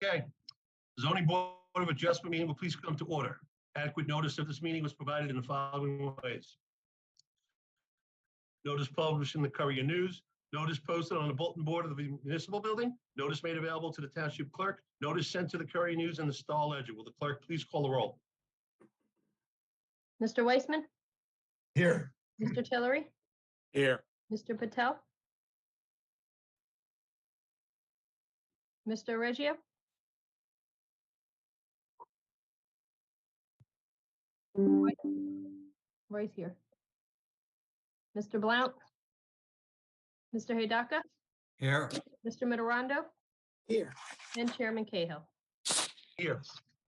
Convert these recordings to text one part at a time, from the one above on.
Okay. Zoning Board of Adjustment meeting will please come to order. Adequate notice of this meeting was provided in the following ways. Notice published in the Courier News, notice posted on the bulletin board of the municipal building, notice made available to the Township Clerk, notice sent to the Courier News and the Star Ledger. Will the clerk please call the roll? Mr. Weissman, Here. Mr. Tillery, Here. Mr. Patel, Mr. Reggio, right here, Mr. Blount, Mr. Hidaka, Here. Mr. Mitterondo, Here. and Chairman Cahill. Here.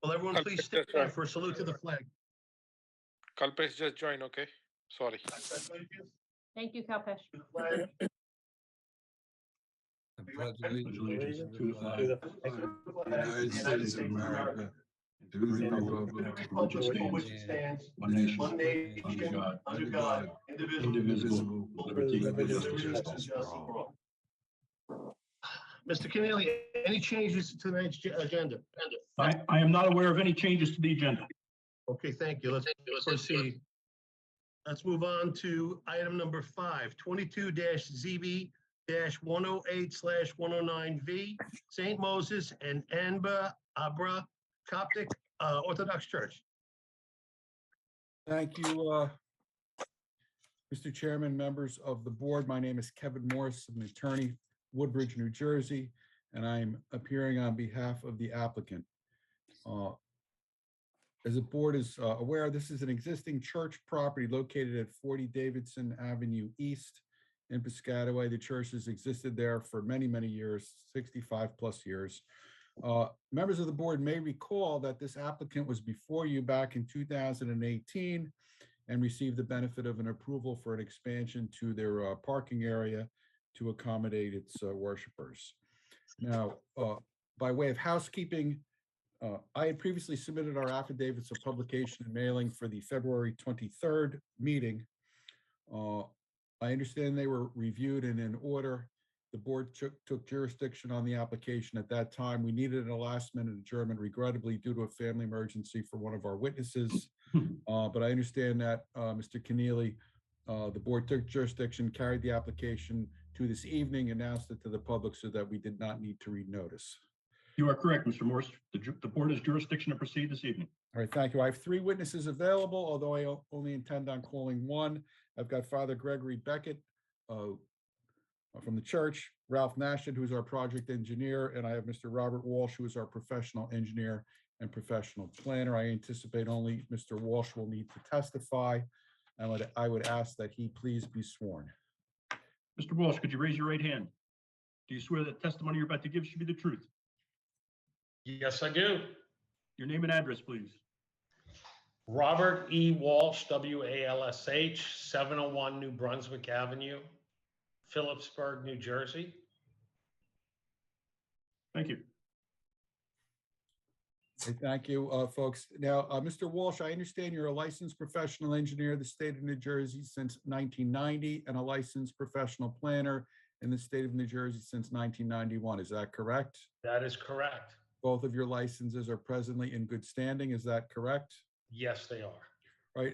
Will everyone please stand for a salute to the flag? Kalpesh just joined, okay? Sorry. Thank you, Kalpesh. I pledge allegiance to the flag of the United States of America, and to the republic for which it stands, one nation, under God, indivisible, with liberty and justice for all. Mr. Keneally, any changes to tonight's agenda? I am not aware of any changes to the agenda. Okay, thank you. Let's proceed. Let's move on to item number 5, 22-ZB-108/109V, St. Moses and Anba Abra Coptic Orthodox Church. Thank you, Mr. Chairman, members of the board. My name is Kevin Morris. I'm an attorney, Woodbridge, New Jersey, and I'm appearing on behalf of the applicant. As the board is aware, this is an existing church property located at 40 Davidson Avenue East in Piscataway. The church has existed there for many, many years, 65 plus years. Members of the board may recall that this applicant was before you back in 2018 and received the benefit of an approval for an expansion to their parking area to accommodate its worshipers. Now, by way of housekeeping, I had previously submitted our affidavits of publication and mailing for the February 23rd meeting. I understand they were reviewed and in order. The board took jurisdiction on the application at that time. We needed a last-minute adjournment, regrettably, due to a family emergency for one of our witnesses. But I understand that, Mr. Keneally, the board took jurisdiction, carried the application to this evening, announced it to the public so that we did not need to read notice. You are correct, Mr. Morris. The board has jurisdiction to proceed this evening. All right, thank you. I have 3 witnesses available, although I only intend on calling one. I've got Father Gregory Beckett from the church, Ralph Nashid, who's our project engineer, and I have Mr. Robert Walsh, who is our professional engineer and professional planner. I anticipate only Mr. Walsh will need to testify, and I would ask that he please be sworn. Mr. Walsh, could you raise your right hand? Do you swear that testimony you're about to give should be the truth? Yes, I do. Your name and address, please. Robert E. Walsh, W-A-L-S-H, 701 New Brunswick Avenue, Phillipsburg, New Jersey. Thank you. Okay, thank you, folks. Now, Mr. Walsh, I understand you're a licensed professional engineer of the state of New Jersey since 1990 and a licensed professional planner in the state of New Jersey since 1991. Is that correct? That is correct. Both of your licenses are presently in good standing. Is that correct? Yes, they are. Right.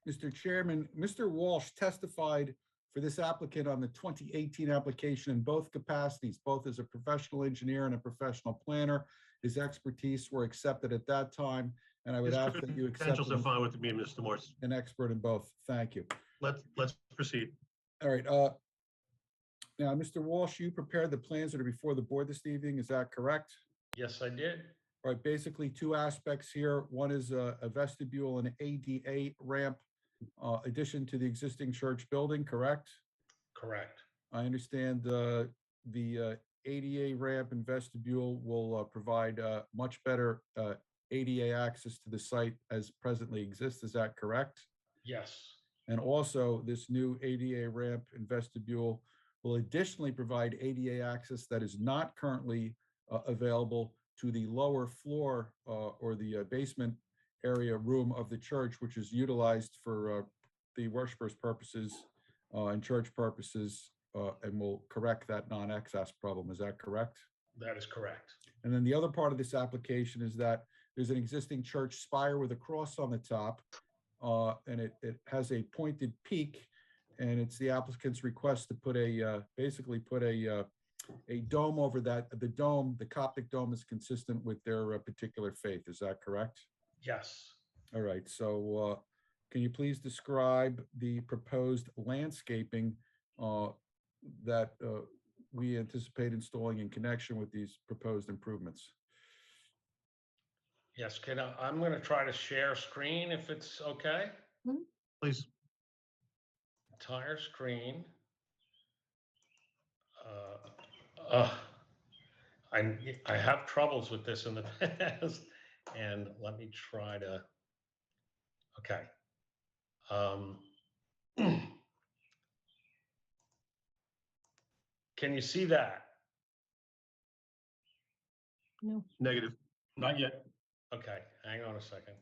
Mr. Chairman, Mr. Walsh testified for this applicant on the 2018 application in both capacities, both as a professional engineer and a professional planner. His expertise were accepted at that time, and I would ask that you accept Credentials are fine with me, Mr. Morris. an expert in both. Thank you. Let's proceed. All right. Now, Mr. Walsh, you prepared the plans that are before the board this evening. Is that correct? Yes, I did. All right, basically 2 aspects here. One is a vestibule and an ADA ramp addition to the existing church building, correct? Correct. I understand the ADA ramp and vestibule will provide much better ADA access to the site as presently exists. Is that correct? Yes. And also, this new ADA ramp and vestibule will additionally provide ADA access that is not currently available to the lower floor or the basement area room of the church, which is utilized for the worshipers' purposes and church purposes, and will correct that non-access problem. Is that correct? That is correct. And then the other part of this application is that there's an existing church spire with a cross on the top, and it has a pointed peak, and it's the applicant's request to put basically put a dome over that. The dome, the Coptic dome, is consistent with their particular faith. Is that correct? Yes. All right, so can you please describe the proposed landscaping that we anticipate installing in connection with these proposed improvements? Yes, I'm going to try to share screen if it's okay. Please. Entire screen. I have troubles with this in the past, and let me try to. Okay. Can you see that? No. Negative. Not yet. Okay, hang on a second.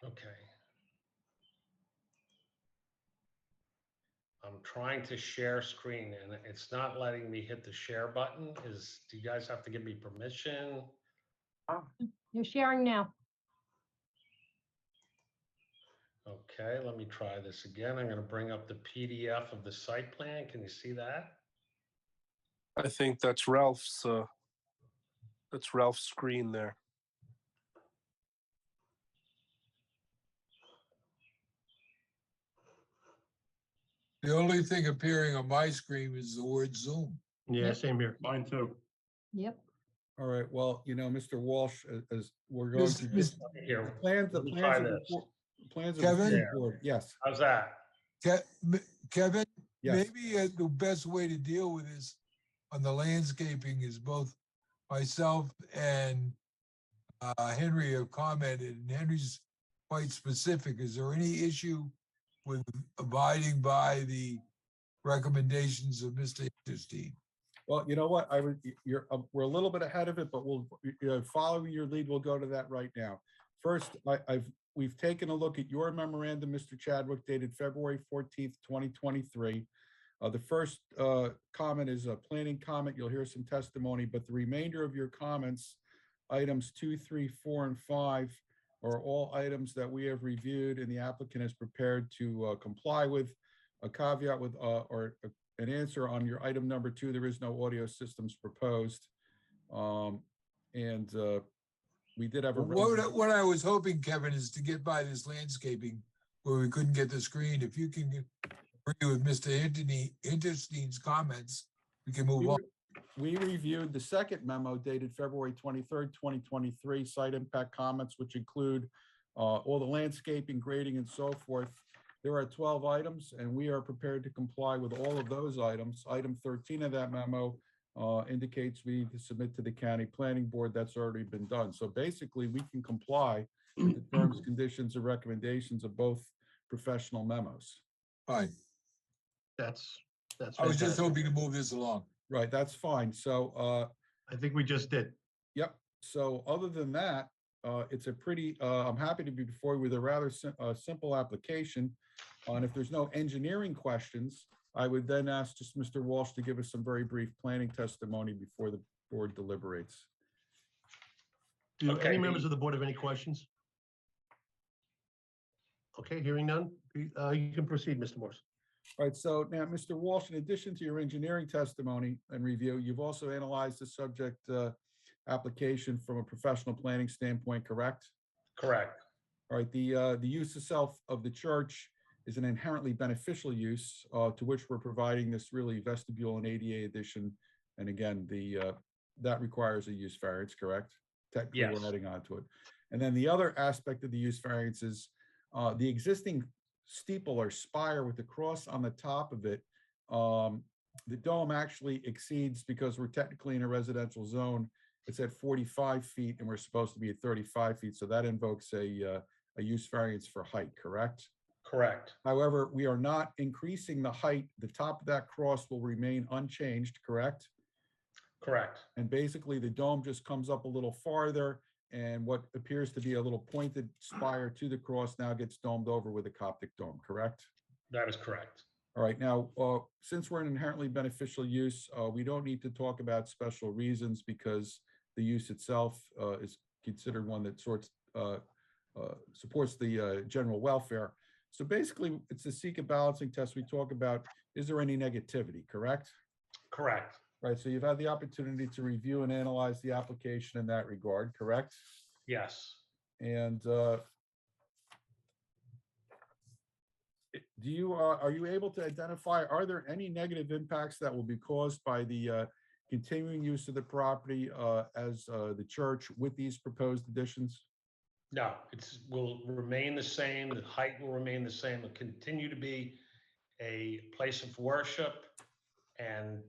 Okay. I'm trying to share screen and it's not letting me hit the share button. Do you guys have to give me permission? You're sharing now. Okay, let me try this again. I'm going to bring up the PDF of the site plan. Can you see that? I think that's Ralph's screen there. The only thing appearing on my screen is the word Zoom. Yeah, Yep. same here. Mine too. Yep. All right, well, Mr. Walsh, as we're going Mis- to mis- Here, the let me try plans of this. the plans of Kevin? the board. Yes, How's that? Kevin, yes. maybe the best way to deal with this on the landscaping is both myself and Henry have commented, and Henry's quite specific. Is there any issue with abiding by the recommendations of Mr. Interstein? Well, you know what? We're a little bit ahead of it, but we'll, following your lead, we'll go to that right now. First, we've taken a look at your memorandum, Mr. Chadwick, dated February 14th, 2023. The first comment is a planning comment. You'll hear some testimony, but the remainder of your comments, items 2, 3, 4, and 5, are all items that we have reviewed and the applicant is prepared to comply with. A caveat with an answer on your item number 2, there is no audio systems proposed. We did have a. What I was hoping, Kevin, is to get by this landscaping where we couldn't get the screen. If you can agree with Mr. Interstein's comments, we can move on. We reviewed the second memo dated February 23rd, 2023, site impact comments, which include all the landscaping, grading, and so forth. There are 12 items, and we are prepared to comply with all of those items. Item 13 of that memo indicates we need to submit to the county planning board. That's already been done. So basically, we can comply with the terms, conditions, and recommendations of both professional memos. Fine. That's I was just fantastic. hoping to move this along. Right, that's fine. So I think we just did. yep. So other than that, it's a pretty, I'm happy to be before you with a rather simple application. And if there's no engineering questions, I would then ask just Mr. Walsh to give us some very brief planning testimony before the board deliberates. Do Okay. any members of the board have any questions? Okay, hearing none, you can proceed, Mr. Morse. All right, so now, Mr. Walsh, in addition to your engineering testimony and review, you've also analyzed the subject application from a professional planning standpoint, correct? Correct. All right, the use itself of the church is an inherently beneficial use to which we're providing this really vestibule and ADA addition. And again, that requires a use variance, correct? Technically, Yes. we're adding on to it. And then the other aspect of the use variance is the existing steeple or spire with the cross on the top of it. The dome actually exceeds, because we're technically in a residential zone, it's at 45 feet and we're supposed to be at 35 feet. So that invokes a use variance for height, correct? Correct. However, we are not increasing the height. The top of that cross will remain unchanged, correct? Correct. And basically, the dome just comes up a little farther, and what appears to be a little pointed spire to the cross now gets domed over with a Coptic dome, correct? That is correct. All right, now, since we're an inherently beneficial use, we don't need to talk about special reasons because the use itself is considered one that supports the general welfare. So basically, it's to seek a balancing test. We talk about, is there any negativity, correct? Correct. Right, so you've had the opportunity to review and analyze the application in that regard, correct? Yes. And do you, are you able to identify, are there any negative impacts that will be caused by the continuing use of the property as the church with these proposed additions? No, will remain the same. The height will remain the same. It'll continue to be a place of worship and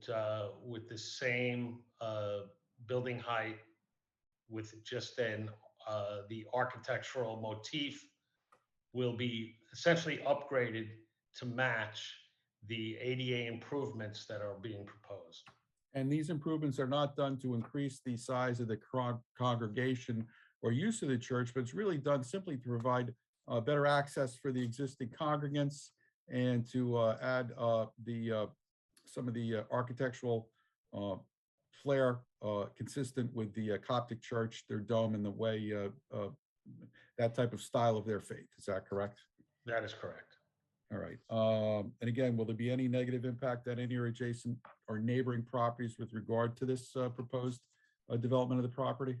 with the same building height with just then the architectural motif will be essentially upgraded to match the ADA improvements that are being proposed. And these improvements are not done to increase the size of the congregation or use of the church, but it's really done simply to provide better access for the existing congregants and to add some of the architectural flair consistent with the Coptic church, their dome, and the way that type of style of their faith. Is that correct? That is correct. All right. And again, will there be any negative impact on any or adjacent or neighboring properties with regard to this proposed development of the property?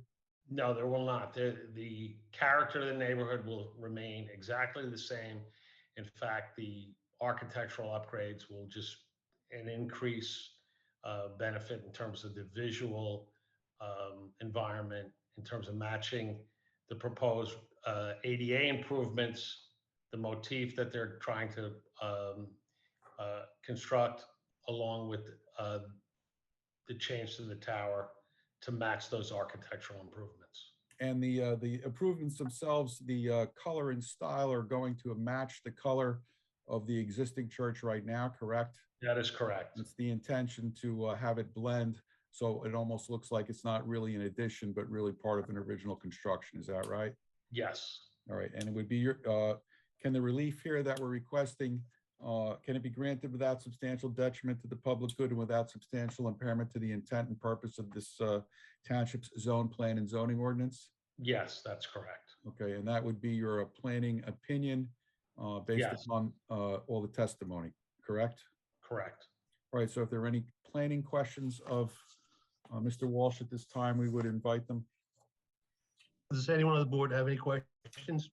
No, there will not. The character of the neighborhood will remain exactly the same. In fact, the architectural upgrades will just an increase benefit in terms of the visual environment, in terms of matching the proposed ADA improvements, the motif that they're trying to construct, along with the change to the tower to match those architectural improvements. And the improvements themselves, the color and style are going to match the color of the existing church right now, correct? That is correct. It's the intention to have it blend, so it almost looks like it's not really an addition, but really part of an original construction. Is that right? Yes. All right, and it would be your, can the relief here that we're requesting, can it be granted without substantial detriment to the public good and without substantial impairment to the intent and purpose of this township's zone plan and zoning ordinance? Yes, that's correct. Okay, and that would be your planning opinion based Yes. upon all the testimony, correct? Correct. All right, so if there are any planning questions of Mr. Walsh at this time, we would invite them. Does anyone on the board have any questions?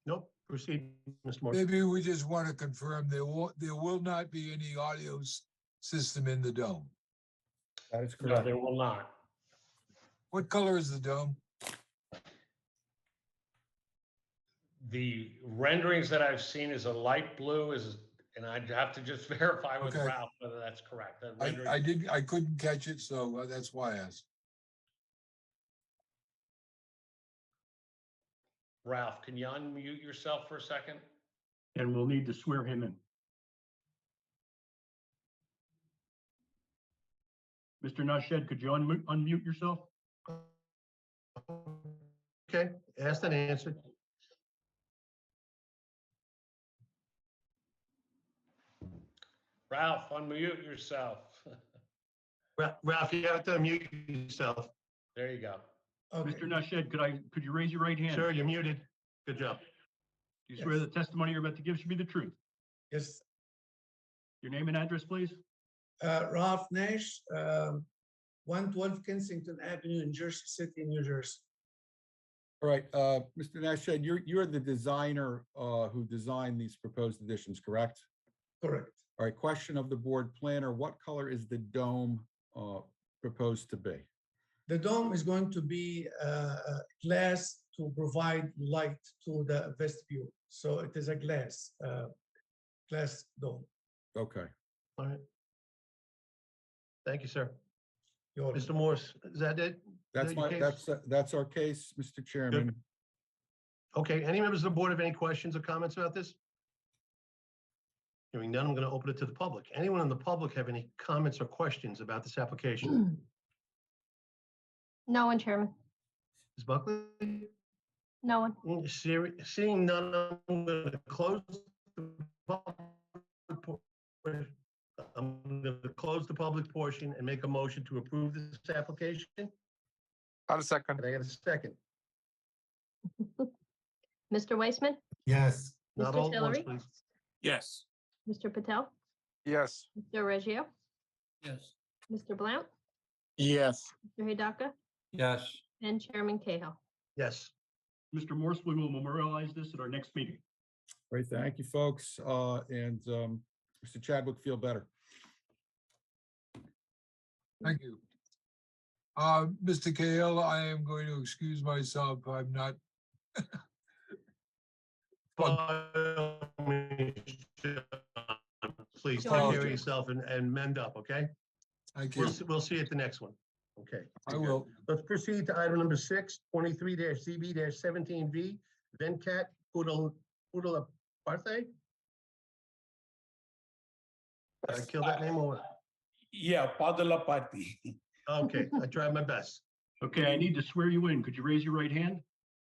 Nope, proceed, Mr. Morse. Maybe we just want to confirm there will not be any audio system in the dome. That is No, correct. there will not. What color is the dome? The renderings that I've seen is a light blue, and I'd have to just verify with Okay. Ralph whether that's correct. That I couldn't catch it, so that's why I asked. Ralph, can you unmute yourself for a second? And we'll need to swear him in. Mr. Nashed, could you unmute yourself? Okay, asked and answered. Ralph, unmute yourself. Ralph, you have to unmute yourself. There you go. Mr. Nashed, could you raise your right hand? Sure, you're muted. Good job. Do you swear the testimony you're about to give should be the truth? Yes, Your name and address, please? Ralph Nash, 112 Kensington Avenue in Jersey City, New Jersey. All right, Mr. Nashed, you're the designer who designed these proposed additions, correct? Correct. All right, question of the board planner, what color is the dome proposed to be? The dome is going to be glass to provide light to the vestibule. So it is a glass dome. Okay. All right. Thank you, sir. You're welcome. Mr. Morse, is that it? That's Is that your case? that's our case, Mr. Chairman. Okay, any members of the board have any questions or comments about this? Hearing none, I'm going to open it to the public. Anyone in the public have any comments or questions about this application? No one, Chairman. Ms. Buckley? No one. Seeing none, I'm going to close the public I'm going to close the public portion and make a motion to approve this application. I'll second. Can I get a second? Mr. Weissman, Yes. Not Mr. all at once, Tillery? please. Yes. Mr. Patel, Yes. Mr. Reggio, Yes. Mr. Blount, Yes. Mr. Hidaka, Yes. and Chairman Cahill. Yes. Mr. Morse, we will memorialize this at our next meeting. Great, thank you, folks. And Mr. Chadwick, feel better. Thank you. Mr. Cahill, I am going to excuse myself. I'm not. Please take John. care of yourself and mend up, okay? Thank you. We'll see you at the next one. Okay. I will. Let's proceed to item number 6, 23-CB-17V, Venkat Pudalaparte. Did I kill that name or what? Yeah, Padalapati. Okay, I tried my best. Okay, I need to swear you in. Could you raise your right hand?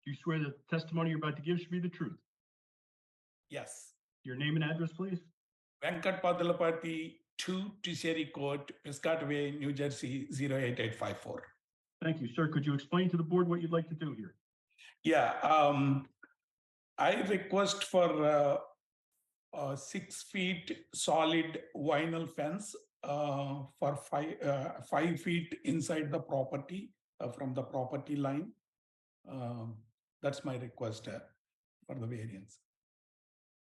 Do you swear that the testimony you're about to give should be the truth? Yes. Your name and address, please? Venkat Padalapati, 2 Tisserie Court, Piscataway, New Jersey, 08854. Thank you, sir. Could you explain to the board what you'd like to do here? Yeah, I request for a 6 feet solid vinyl fence for 5 feet inside the property from the property line. That's my request for the variance.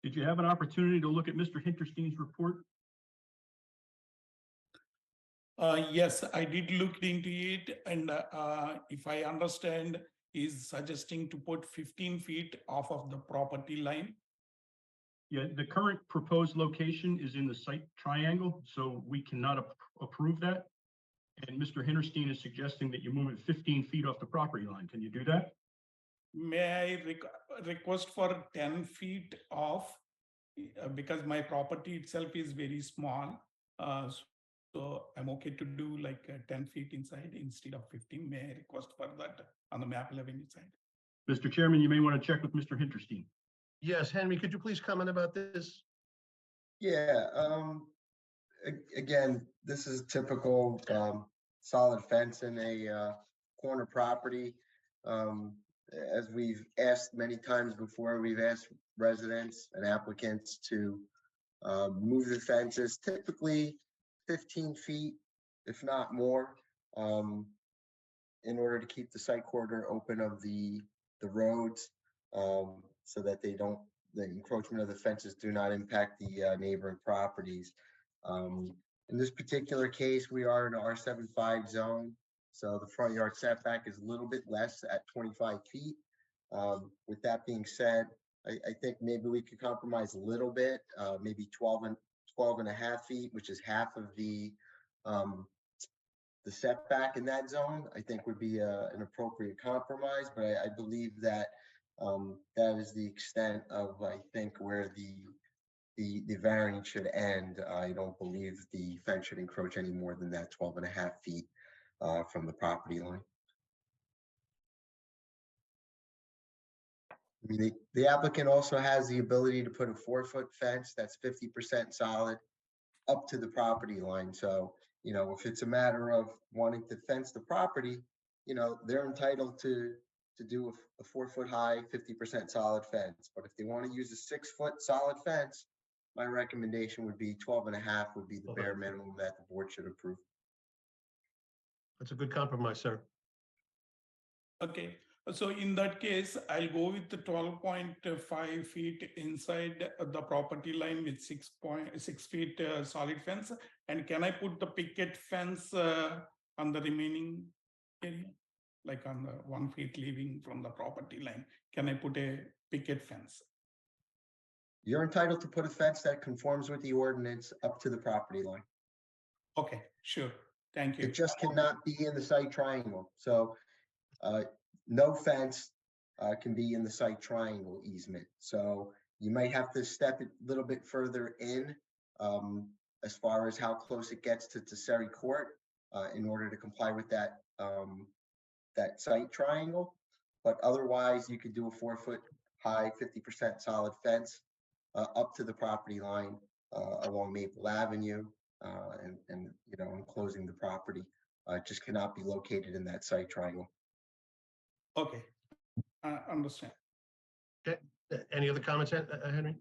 Did you have an opportunity to look at Mr. Hinterstein's report? Yes, I did look into it, and if I understand, he's suggesting to put 15 feet off of the property line. Yeah, the current proposed location is in the site triangle, so we cannot approve that. And Mr. Hinterstein is suggesting that you move it 15 feet off the property line. Can you do that? May I request for 10 feet off because my property itself is very small. So I'm okay to do like 10 feet inside instead of 15. May I request for that on the Maple Avenue side? Mr. Chairman, you may want to check with Mr. Hinterstein. Yes, Henry, could you please comment about this? Yeah, again, this is typical solid fence in a corner property. As we've asked many times before, we've asked residents and applicants to move the fences, typically 15 feet, if not more, in order to keep the site corridor open of the roads, so that the encroachment of the fences do not impact the neighboring properties. In this particular case, we are in an R75 zone, so the front yard setback is a little bit less at 25 feet. With that being said, I think maybe we could compromise a little bit, maybe 12 and a half feet, which is half of the setback in that zone. I think would be an appropriate compromise, but I believe that that is the extent of, I think, where the variance should end. I don't believe the fence should encroach any more than that 12 and a half feet from the property line. I mean, the applicant also has the ability to put a 4-foot fence that's 50% solid up to the property line. So, you know, if it's a matter of wanting to fence the property, you know, they're entitled to do a 4-foot high, 50% solid fence. But if they want to use a 6-foot solid fence, my recommendation would be 12 and a half would be the bare minimum that the board should approve. That's a good compromise, sir. Okay, so in that case, I'll go with the 12.5 feet inside the property line with 6 feet solid fence. And can I put the picket fence on the remaining area? Like on the 1 feet leaving from the property line, can I put a picket fence? You're entitled to put a fence that conforms with the ordinance up to the property line. Okay, sure. Thank you. It just cannot be in the site triangle. So no fence can be in the site triangle easement. So you might have to step it a little bit further in as far as how close it gets to Terceri Court in order to comply with that that site triangle. But otherwise, you could do a 4-foot high, 50% solid fence up to the property line along Maple Avenue and enclosing the property. It just cannot be located in that site triangle. Okay, understand. Any other comments, Henry?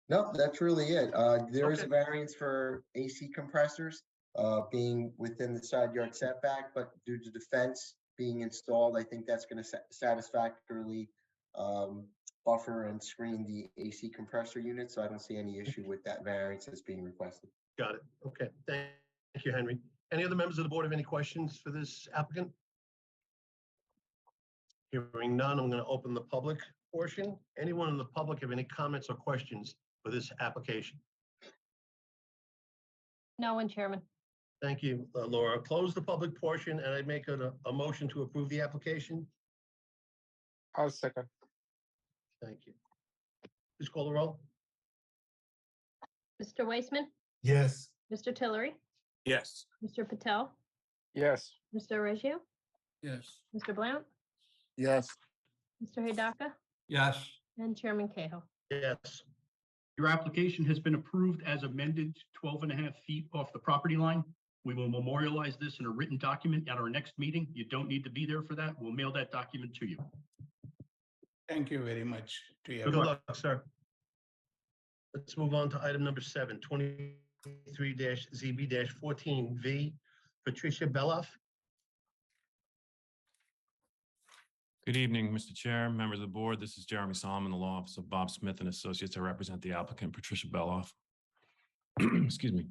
No, that's really it. There is a Okay. variance for AC compressors being within the side yard setback, but due to the fence being installed, I think that's going to satisfactorily buffer and screen the AC compressor unit. So I don't see any issue with that variance that's being requested. Got it. Okay. Thank you, Henry. Any other members of the board have any questions for this applicant? Hearing none, I'm going to open the public portion. Anyone in the public have any comments or questions for this application? No one, Chairman. Thank you, Laura. Close the public portion, and I make a motion to approve the application. I'll second. Thank you. Please call the roll. Mr. Weissman, Yes. Mr. Tillery, Yes. Mr. Patel, Yes. Mr. Reggio, Yes. Mr. Blount, Yes. Mr. Hidaka, Yes. and Chairman Cahill. Yes. Your application has been approved as amended 12.5 feet off the property line. We will memorialize this in a written document at our next meeting. You don't need to be there for that. We'll mail that document to you. Thank you very much to Good everyone. luck, sir. Let's move on to item number 7, 23-ZB-14V, Patricia Beloff. Good evening, Mr. Chair, members of the board. This is Jeremy Solomon, the law office of Bob Smith and Associates. I represent the applicant, Patricia Beloff. Excuse me.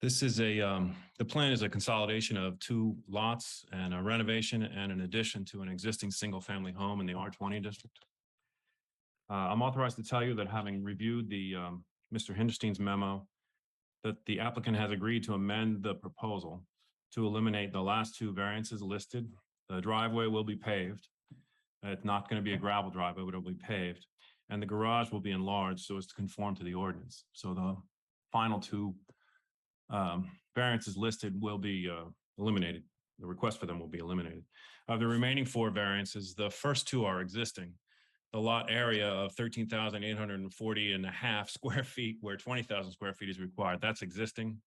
This is the plan is a consolidation of 2 lots and a renovation and an addition to an existing single-family home in the R20 district. I'm authorized to tell you that having reviewed the Mr. Hinderstein's memo, that the applicant has agreed to amend the proposal to eliminate the last 2 variances listed. The driveway will be paved. It's not going to be a gravel driveway, but it'll be paved. And the garage will be enlarged so as to conform to the ordinance. So the final 2 variances listed will be eliminated. The request for them will be eliminated. Of the remaining 4 variances, the first 2 are existing. The lot area of 13,840.5 square feet, where 20,000 square feet is required, that's existing.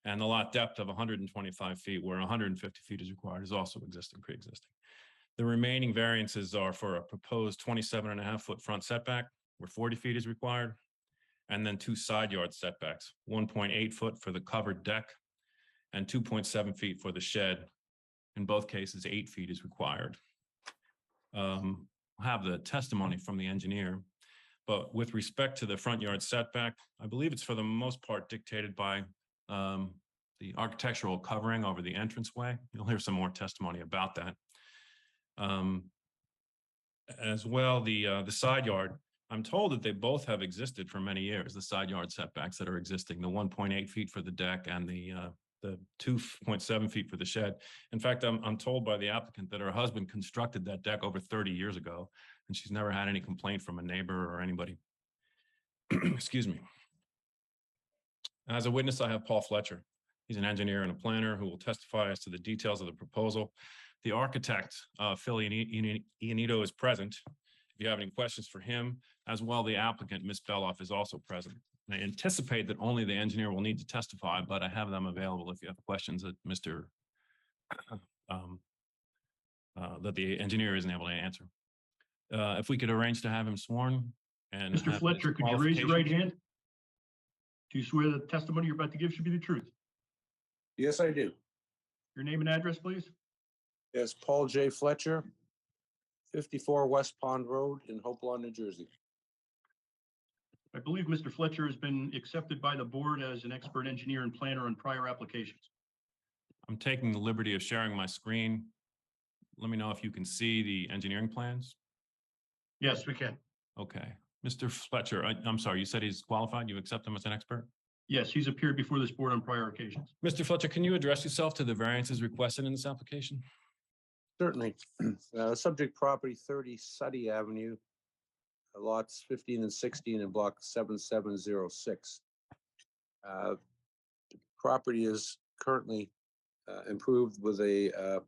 And the lot depth of 125 feet, where 150 feet is required, is also existing, pre-existing. The remaining variances are for a proposed 27.5 foot front setback, where 40 feet is required, and then 2 side yard setbacks, 1.8 foot for the covered deck and 2.7 feet for the shed. In both cases, 8 feet is required. I'll have the testimony from the engineer, but with respect to the front yard setback, I believe it's for the most part dictated by the architectural covering over the entranceway. You'll hear some more testimony about that. As well, the side yard, I'm told that they both have existed for many years, the side yard setbacks that are existing, the 1.8 feet for the deck and the 2.7 feet for the shed. In fact, I'm told by the applicant that her husband constructed that deck over 30 years ago, and she's never had any complaint from a neighbor or anybody. Excuse me. As a witness, I have Paul Fletcher. He's an engineer and a planner who will testify as to the details of the proposal. The architect, Phil Iannito, is present. If you have any questions for him, as well, the applicant, Ms. Beloff, is also present. I anticipate that only the engineer will need to testify, but I have them available if you have questions that that the engineer isn't able to answer. If we could arrange to have him sworn and Mr. Fletcher, could you raise your right hand? Do you swear that the testimony you're about to give should be the truth? Yes, I do. Your name and address, please? Yes, Paul J. Fletcher, 54 West Pond Road in Hopewell, New Jersey. I believe Mr. Fletcher has been accepted by the board as an expert engineer and planner on prior applications. I'm taking the liberty of sharing my screen. Let me know if you can see the engineering plans. Yes, we can. Okay. Mr. Fletcher, I'm sorry, you said he's qualified? You accept him as an expert? Yes, he's appeared before this board on prior occasions. Mr. Fletcher, can you address yourself to the variances requested in this application? Certainly. Subject property 30 Suddy Avenue, lots 15 and 16 in block 7706. Property is currently improved with a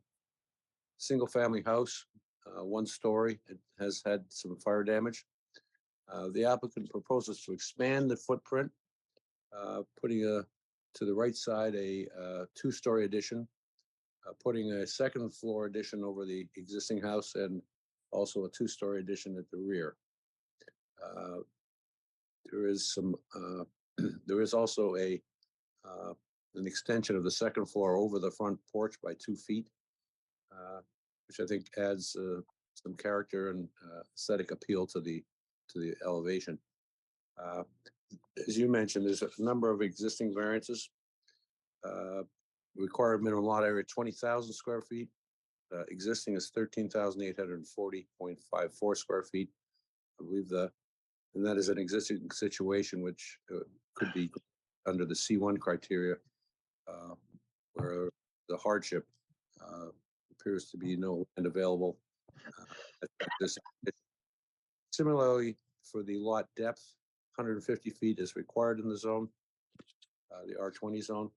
single-family house, one story. It has had some fire damage. The applicant proposes to expand the footprint, putting to the right side a two-story addition, putting a second floor addition over the existing house, and also a two-story addition at the rear. There is some. There is also an extension of the second floor over the front porch by 2 feet, which I think adds some character and aesthetic appeal to the elevation. As you mentioned, there's a number of existing variances. Required minimum lot area 20,000 square feet. Existing is 13,840.54 square feet. I believe and that is an existing situation which could be under the C1 criteria, where the hardship appears to be no land available. Similarly, for the lot depth, 150 feet is required in the zone, the R20 zone,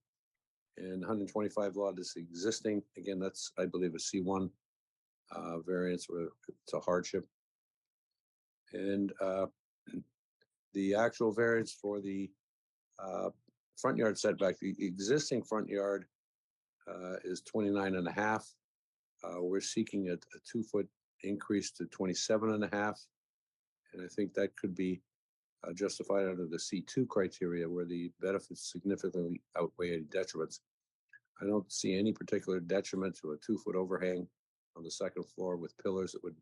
and 125 lot is existing. Again, that's, I believe, a C1 variance where it's a hardship. And the actual variance for the front yard setback, the existing front yard is 29.5. We're seeking a 2-foot increase to 27.5. And I think that could be justified under the C2 criteria, where the benefits significantly outweigh any detriments. I don't see any particular detriment to a 2-foot overhang on the second floor with pillars that would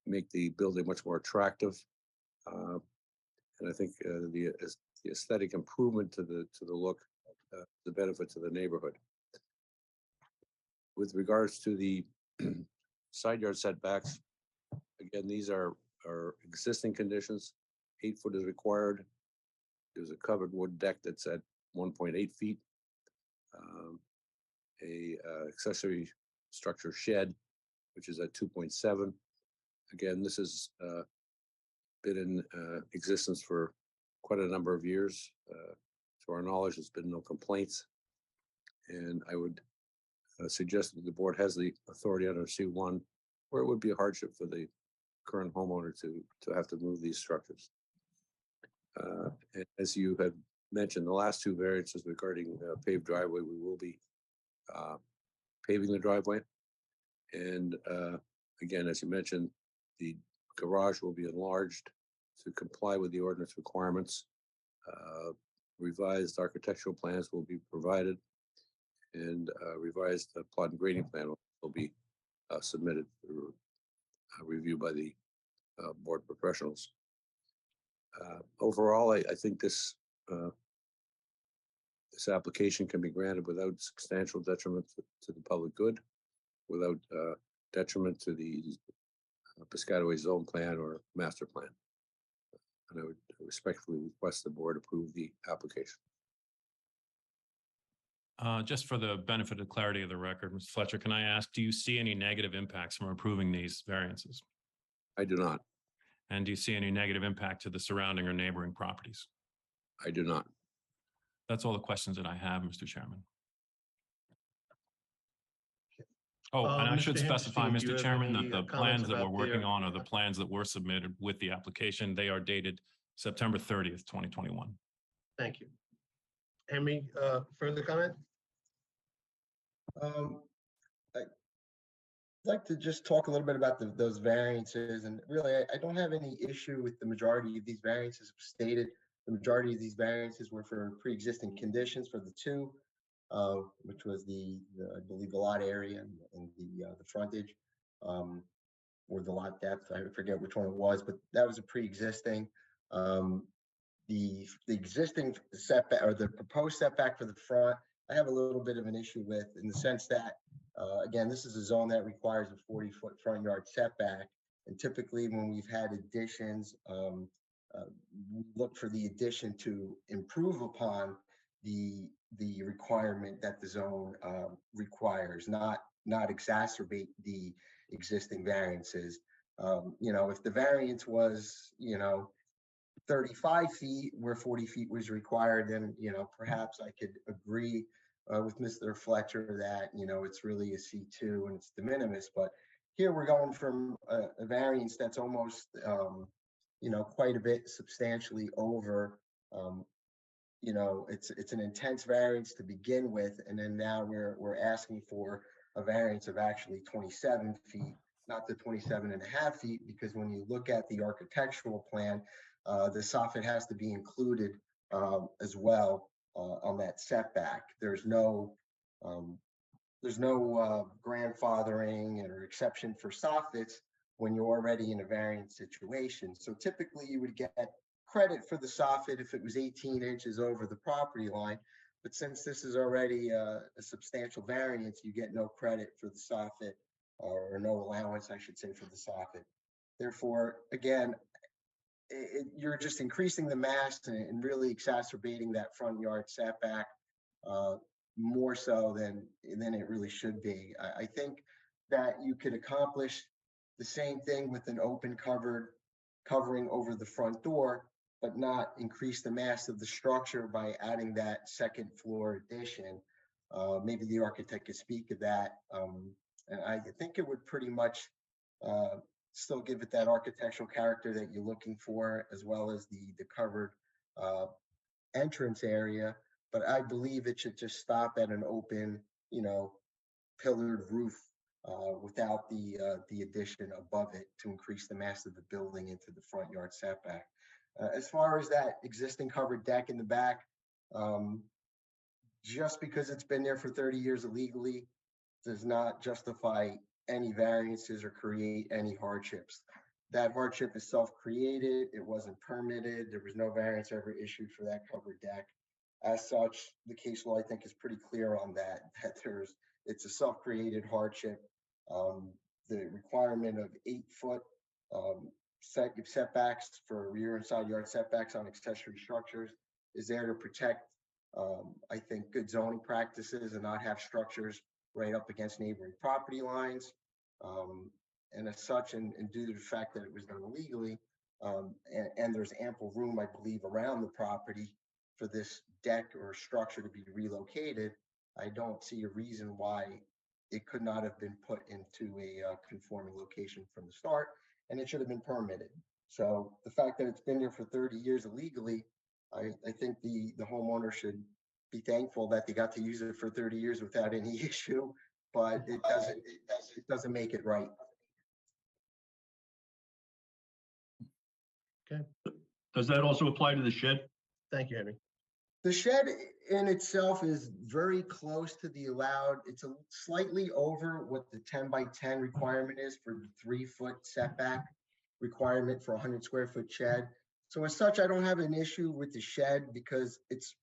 make the building much more attractive. And I think the aesthetic improvement to the look, the benefit to the neighborhood. With regards to the side yard setbacks, again, these are existing conditions. 8 foot is required. There's a covered wood deck that's at 1.8 feet. Accessory structure shed, which is at 2.7. Again, this has been in existence for quite a number of years. To our knowledge, there's been no complaints. And I would suggest that the board has the authority under C1, where it would be a hardship for the current homeowner to have to move these structures. And as you had mentioned, the last 2 variances regarding paved driveway, we will be paving the driveway. And again, as you mentioned, the garage will be enlarged to comply with the ordinance requirements. Revised architectural plans will be provided, and revised plot and grading plan will be submitted for review by the board professionals. Overall, I think this application can be granted without substantial detriment to the public good, without detriment to the Piscataway zone plan or master plan. And I would respectfully request the board approve the application. Just for the benefit of clarity of the record, Mr. Fletcher, can I ask, do you see any negative impacts from approving these variances? I do not. And do you see any negative impact to the surrounding or neighboring properties? I do not. That's all the questions that I have, Mr. Chairman. Oh, and I should Mr. specify, Hinterstein, do you Mr. have Chairman, any, that the comments plans that we're about working their- on are the plans that were submitted with the application. They are dated September 30th, 2021. Thank you. Henry, further comment? I'd like to just talk a little bit about those variances, and really, I don't have any issue with the majority of these variances stated. The majority of these variances were for pre-existing conditions for the 2, which was I believe the lot area and the frontage, or the lot depth. I forget which one it was, but that was a pre-existing. The existing setback, or the proposed setback for the front, I have a little bit of an issue with, in the sense that, again, this is a zone that requires a 40-foot front yard setback. And typically when we've had additions, we look for the addition to improve upon the requirement that the zone requires, not not exacerbate the existing variances. If the variance was, 35 feet where 40 feet was required, then, perhaps I could agree with Mr. Fletcher that, it's really a C2 and it's de minimis. But here we're going from a variance that's almost, quite a bit substantially over. It's an intense variance to begin with, and then now we're asking for a variance of actually 27 feet, not the 27.5 feet, because when you look at the architectural plan, the soffit has to be included as well on that setback. There's no grandfathering or exception for soffits when you're already in a variance situation. So typically you would get credit for the soffit if it was 18 inches over the property line. But since this is already a substantial variance, you get no credit for the soffit, or no allowance, I should say, for the soffit. Therefore, again, you're just increasing the mass and really exacerbating that front yard setback more so than it really should be. I think that you could accomplish the same thing with an open covering over the front door, but not increase the mass of the structure by adding that second floor addition. Maybe the architect could speak of that. And I think it would pretty much still give it that architectural character that you're looking for, as well as the covered entrance area. But I believe it should just stop at an open, pillared roof without the addition above it to increase the mass of the building into the front yard setback. As far as that existing covered deck in the back, just because it's been there for 30 years illegally does not justify any variances or create any hardships. That hardship is self-created. It wasn't permitted. There was no variance ever issued for that covered deck. As such, the case law, I think, is pretty clear on that it's a self-created hardship. The requirement of 8-foot setbacks for rear and side yard setbacks on accessory structures is there to protect, I think, good zoning practices and not have structures right up against neighboring property lines. And as such, and due to the fact that it was done illegally, and there's ample room, I believe, around the property for this deck or structure to be relocated, I don't see a reason why it could not have been put into a conforming location from the start, and it should have been permitted. So the fact that it's been there for 30 years illegally, I think the homeowner should be thankful that they got to use it for 30 years without any issue, but it doesn't make it right. Okay, Does that also apply to the shed? thank you, Henry. The shed in itself is very close to the allowed. It's slightly over what the 10 by 10 requirement is for the 3-foot setback requirement for a 100 square foot shed. So as such, I don't have an issue with the shed because it's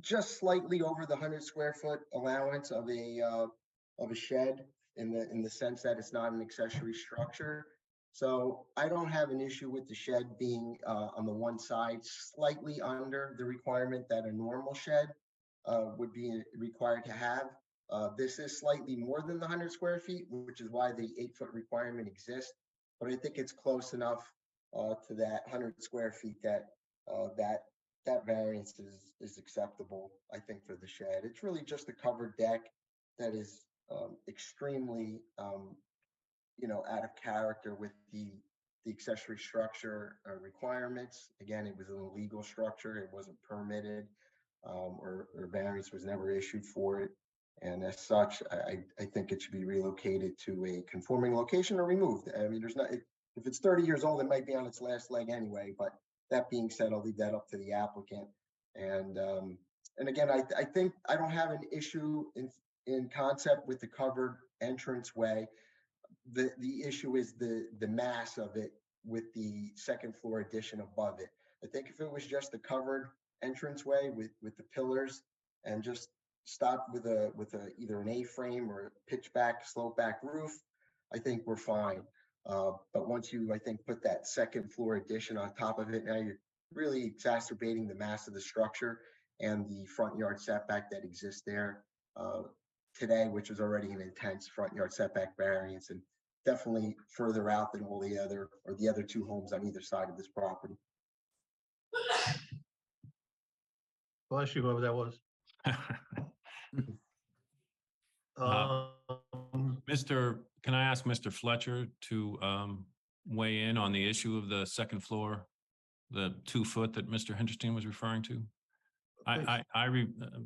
just slightly over the 100 square foot allowance of a shed in the sense that it's not an accessory structure. So I don't have an issue with the shed being on the one side, slightly under the requirement that a normal shed would be required to have. This is slightly more than the 100 square feet, which is why the 8-foot requirement exists. But I think it's close enough to that 100 square feet that that variance is acceptable, I think, for the shed. It's really just a covered deck that is extremely out of character with the accessory structure requirements. Again, it was an illegal structure. It wasn't permitted, or variance was never issued for it. And as such, I think it should be relocated to a conforming location or removed. I mean, if it's 30 years old, it might be on its last leg anyway. But that being said, I'll leave that up to the applicant. And again, I think I don't have an issue in concept with the covered entranceway. The issue is the mass of it with the second floor addition above it. I think if it was just a covered entranceway with the pillars and just stopped with either an A-frame or a pitchback, slope back roof, I think we're fine. But once you, I think, put that second floor addition on top of it, now you're really exacerbating the mass of the structure and the front yard setback that exists there today, which is already an intense front yard setback variance and definitely further out than all the other two homes on either side of this property. Bless you, whoever that was. Can I ask Mr. Fletcher to weigh in on the issue of the second floor, the 2 foot that Mr. Hinterstein was referring to?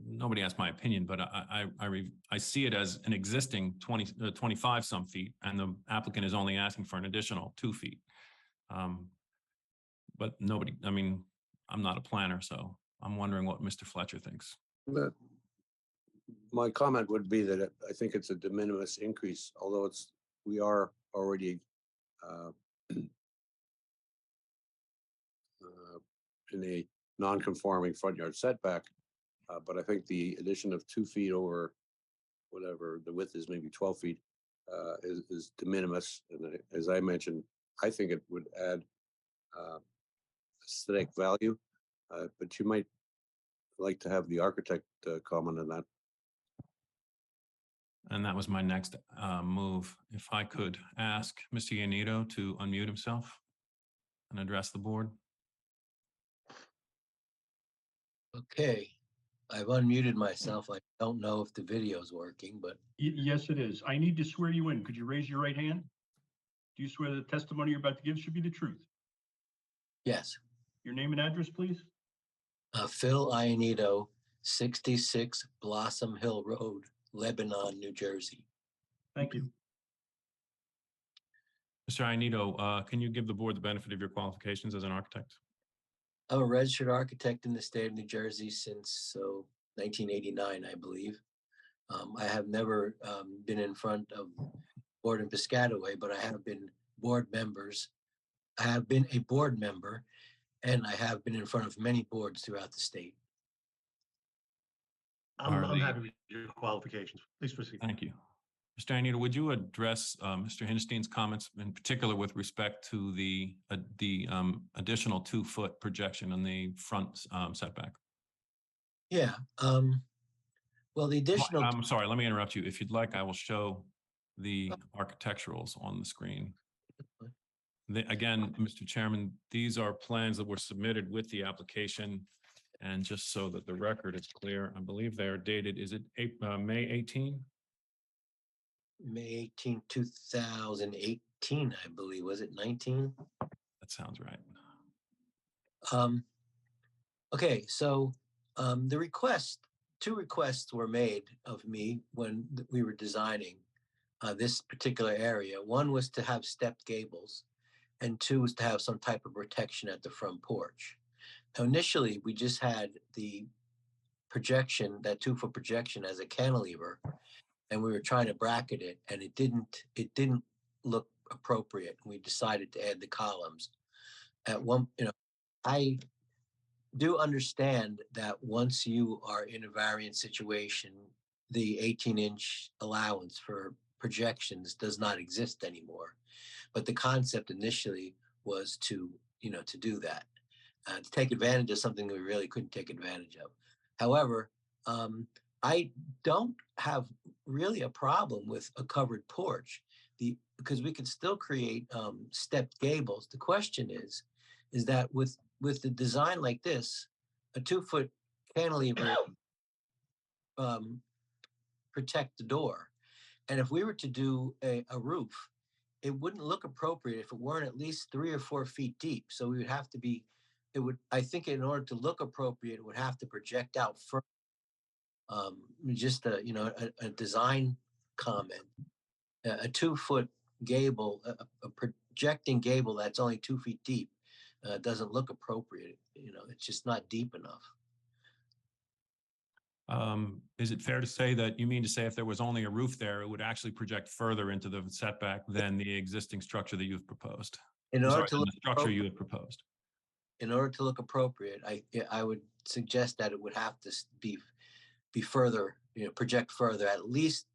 Nobody asked my opinion, but I see it as an existing 25 some feet, and the applicant is only asking for an additional 2 feet. But nobody, I mean, I'm not a planner, so I'm wondering what Mr. Fletcher thinks. My comment would be that I think it's a de minimis increase, although we are already in a non-conforming front yard setback. But I think the addition of 2 feet over whatever the width is, maybe 12 feet, is de minimis. And as I mentioned, I think it would add aesthetic value, but you might like to have the architect comment on that. And that was my next move. If I could ask Mr. Iannito to unmute himself and address the board. Okay, I've unmuted myself. I don't know if the video is working, but. Yes, it is. I need to swear you in. Could you raise your right hand? Do you swear the testimony you're about to give should be the truth? Yes. Your name and address, please? Phil Iannito, 66 Blossom Hill Road, Lebanon, New Jersey. Thank you. Mr. Iannito, can you give the board the benefit of your qualifications as an architect? I'm a registered architect in the state of New Jersey since 1989, I believe. I have never been in front of board in Piscataway, but I have been board members. I have been a board member, and I have been in front of many boards throughout the state. I'm happy with your qualifications. Please proceed. Thank you. Mr. Iannito, would you address Mr. Hinterstein's comments in particular with respect to the additional 2 foot projection in the front setback? Yeah. Well, the additional. I'm sorry, let me interrupt you. If you'd like, I will show the architecturals on the screen. Again, Mr. Chairman, these are plans that were submitted with the application. And just so that the record is clear, I believe they are dated, is it May 18? May 18, 2018, I believe. Was it 19? That sounds right. Okay, so two requests were made of me when we were designing this particular area. One was to have stepped gables, and 2 was to have some type of protection at the front porch. Now, initially, we just had the projection, that 2 foot projection as a cantilever, and we were trying to bracket it, and it didn't look appropriate. We decided to add the columns. At one, I do understand that once you are in a variant situation, the 18-inch allowance for projections does not exist anymore. But the concept initially was to do that, to take advantage of something that we really couldn't take advantage of. However, I don't have really a problem with a covered porch, because we can still create stepped gables. The question is that with the design like this, a 2 foot cantilever protect the door. And if we were to do a roof, it wouldn't look appropriate if it weren't at least 3 or 4 feet deep. So we would have to be, I think in order to look appropriate, it would have to project out further. Just a design comment. A 2 foot gable, a projecting gable that's only 2 feet deep, doesn't look appropriate. It's just not deep enough. Is it fair to say that you mean to say if there was only a roof there, it would actually project further into the setback than the existing structure that you've proposed? In order to the structure you have proposed. In order to look appropriate, I would suggest that it would have to be further, project further, at least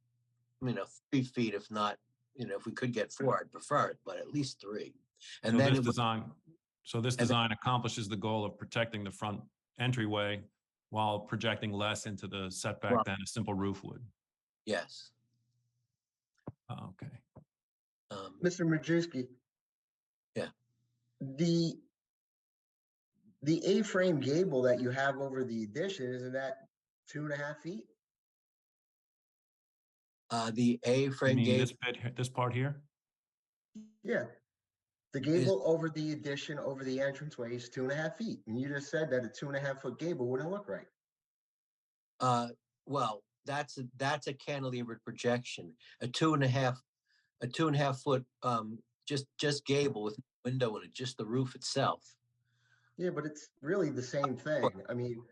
3 feet, if not, if we could get 4, I'd prefer it, but at least 3. And so then this design accomplishes the goal of protecting the front entryway while projecting less into the setback than a simple roof would. Yes. Okay. Mr. Majewski. Yeah. The A-frame gable that you have over the addition, isn't that 2.5 feet? The You A-frame mean gable, this bit, this part here? Yeah. The gable over the addition, over the entranceway is 2.5 feet. And you just said that a 2.5-foot gable wouldn't look right. well, that's a cantilevered projection. A 2.5 foot just gable with no window in it, just the roof itself. Yeah, but it's really the same thing. I mean,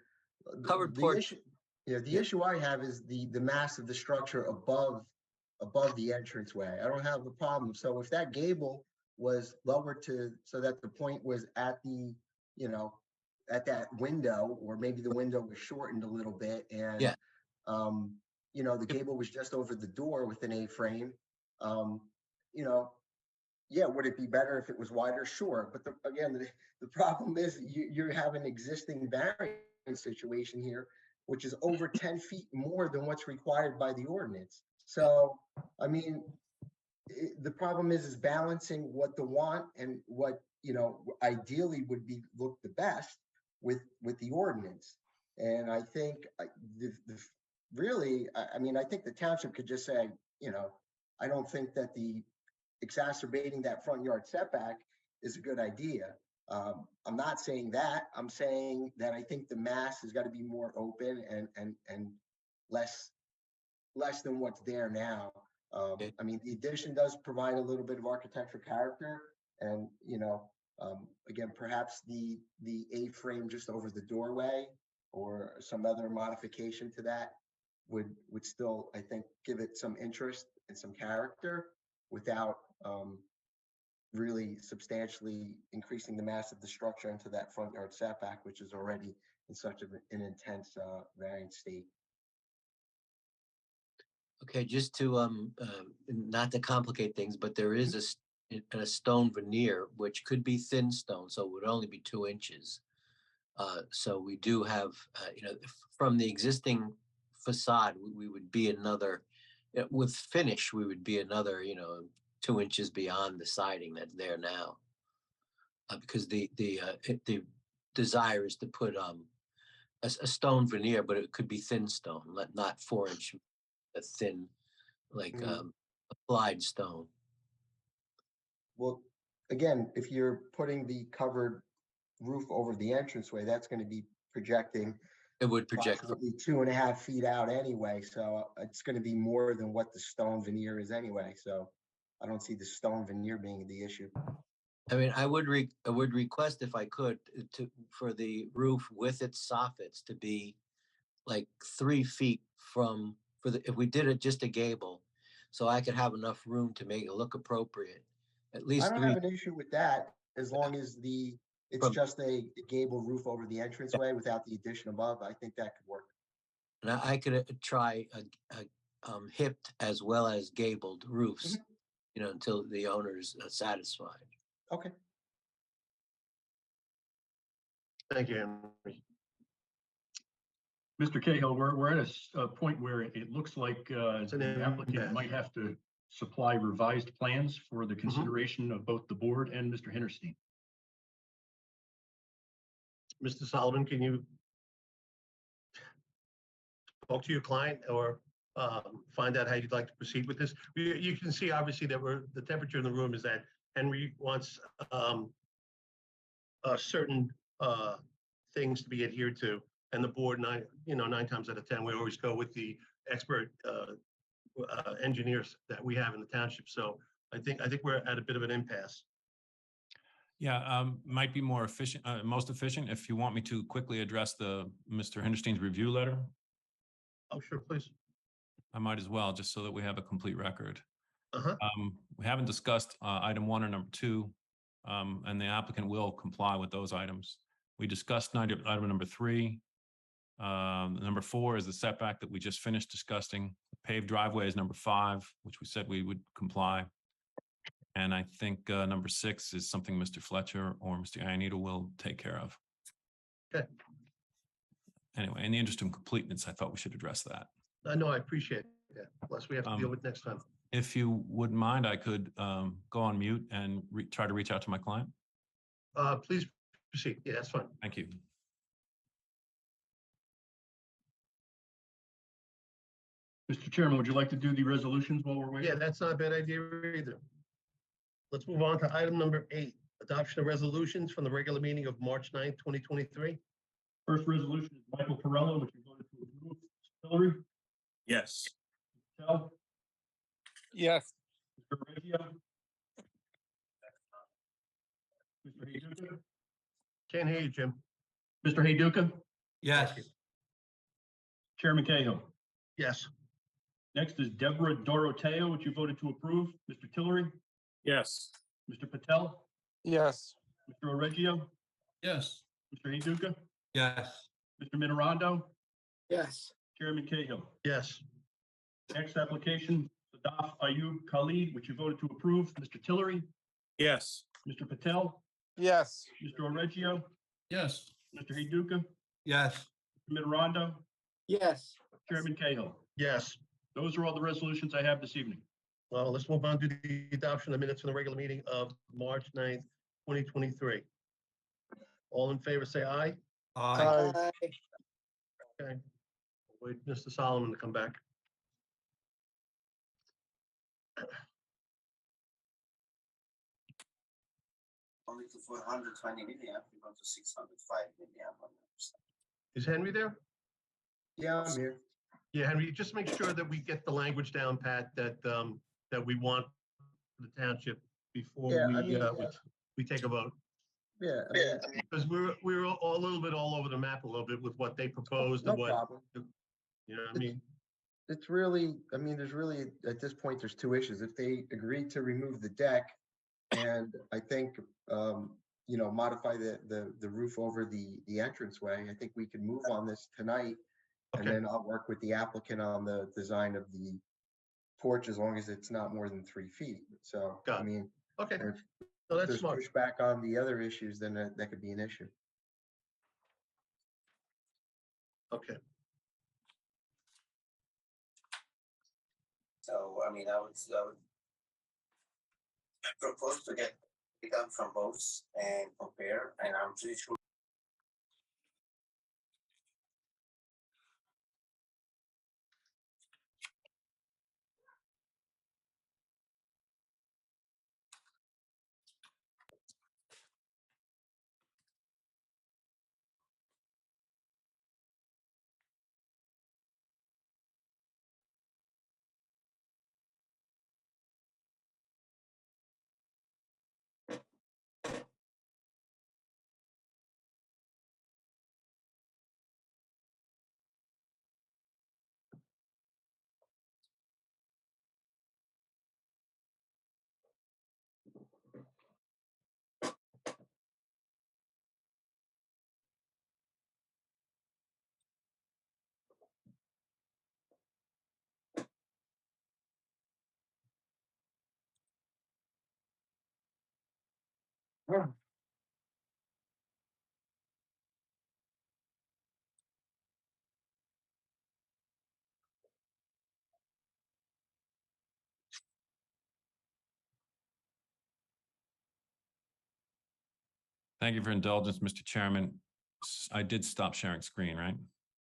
Covered the porch. issue, the issue I have is the mass of the structure above the entranceway. I don't have the problem. So if that gable was lowered to so that the point was at the, at that window, or maybe the window was shortened a little bit, and Yeah. The gable was just over the door with an A-frame, yeah, would it be better if it was wider? Sure. But the problem is you have an existing variance situation here, which is over 10 feet more than what's required by the ordinance. So, I mean, the problem is balancing what the want and what, ideally would be look the best with the ordinance. And I think really, I think the township could just say, I don't think that exacerbating that front yard setback is a good idea. I'm not saying that. I'm saying that I think the mass has got to be more open and less than what's there now. The addition does provide a little bit of architectural character, and again, perhaps the A-frame just over the doorway or some other modification to that would still, I think, give it some interest and some character without really substantially increasing the mass of the structure into that front yard setback, which is already in such an intense variance state. Okay, just to not to complicate things, but there is a stone veneer which could be thin stone, so it would only be 2 inches. So we do have, from the existing facade, we would be another, with finish, we would be another, 2 inches beyond the siding that's there now. Because the desire is to put a stone veneer, but it could be thin stone, not 4-inch, a thin, like applied stone. Well, again, if you're putting the covered roof over the entranceway, that's going to be projecting. It would project approximately 2.5 feet out anyway, so it's going to be more than what the stone veneer is anyway. So I don't see the stone veneer being the issue. I would request, if I could, for the roof with its soffits to be like 3 feet from, if we did it just a gable, so I could have enough room to make it look appropriate. At least I don't have an issue with that, as long as it's just a gable roof over the entranceway without the addition above. I think that could work. And I could try a hipped as well as gabled roofs, until the owner's satisfied. Okay. Thank you, Henry. Mr. Cahill, we're at a point where it looks like the applicant impasse. might have to supply revised plans for the consideration of both the board and Mr. Hinterstein. Mr. Solomon, can you talk to your client or find out how you'd like to proceed with this? You can see obviously that the temperature in the room is that Henry wants certain things to be adhered to, and the board, 9 times out of 10, we always go with the expert engineers that we have in the township. So I think we're at a bit of an impasse. Yeah, might be more efficient, most efficient if you want me to quickly address Mr. Hinterstein's review letter. Oh, sure, please. I might as well, just so that we have a complete record. We haven't discussed item 1 or number 2, and the applicant will comply with those items. We discussed item number 3. Number 4 is the setback that we just finished discussing. Paved driveway is number 5, which we said we would comply. And I think number 6 is something Mr. Fletcher or Mr. Iannetta will take care of. Okay. Anyway, in the interest of completeness, I thought we should address that. No, I appreciate Yeah, plus we have to deal with next time. If you wouldn't mind, I could go on mute and try to reach out to my client. Please proceed. Yeah, that's fine. Thank you. Mr. Chairman, would you like to do the resolutions while we're waiting? Yeah, that's not a bad idea either. Let's move on to item number 8, adoption of resolutions from the regular meeting of March 9th, 2023. First resolution is Michael Corello, which we voted to approve. Hillary, Yes. Patel, Yes. Mr. Reggio. Mr. Heyduka, Can't hear you, Jim. Mr. Heyduka, Yes. Chairman Cahill. Yes. Next is Deborah Doroteo, which you voted to approve. Mr. Tillery, Yes. Mr. Patel, Yes. Mr. Reggio, Yes. Mr. Heyduka, Yes. Mr. Mitterondo, Yes. Chairman Cahill. Yes. Next application, Sadaf Ayub Khalid, which you voted to approve. Mr. Tillery, Yes. Mr. Patel, Yes. Mr. Reggio, Yes. Mr. Heyduka, Yes. Mr. Mitterondo, Yes. Chairman Cahill. Yes. Those are all the resolutions I have this evening. Well, let's move on to the adoption of minutes from the regular meeting of March 9th, 2023. All in favor, say aye. Aye. Okay. Wait, Mr. Solomon to come back. Only to 420 milliamp, we go to 605 milliamp. Is Henry there? Yeah, I'm here. Yeah, Henry, just make sure that we get the language down, Pat, that that we want the township before Yeah, I mean, we take a vote. Yeah. Because we're all a little bit all over the map a little bit with what they proposed No and what, problem. you know what I mean? It's really, I mean, there's really, at this point, there's two issues. If they agree to remove the deck, and I think, you know, modify the roof over the entranceway, I think we can move on this tonight. And Okay. then I'll work with the applicant on the design of the porch as long as it's not more than 3 feet. So, Got I it. mean, Okay, if so that's there's smart. pushback on the other issues, then that could be an issue. Okay. So, I mean, I would propose to get it done from both and compare, and I'm pretty sure. Thank you for indulgence, Mr. Chairman. I did stop sharing screen, right?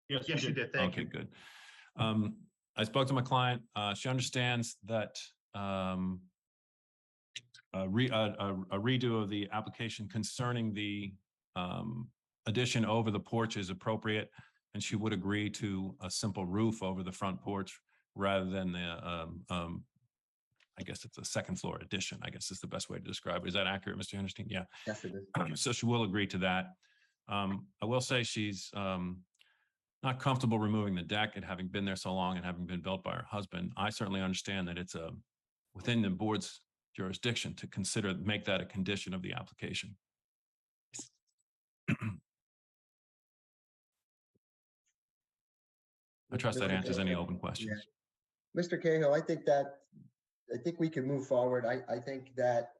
Yes, Yes, you did. Thank you. Okay, good. I spoke to my client. She understands that a redo of the application concerning the addition over the porch is appropriate, and she would agree to a simple roof over the front porch rather than the I guess it's a second floor addition, I guess is the best way to describe it. Is that accurate, Mr. Henderson? Yeah. Yes, it is. So she will agree to that. I will say she's not comfortable removing the deck, and having been there so long and having been built by her husband. I certainly understand that it's within the board's jurisdiction to consider, make that a condition of the application. I trust that answers any open questions. Yeah. Mr. Cahill, I think we can move forward. I think that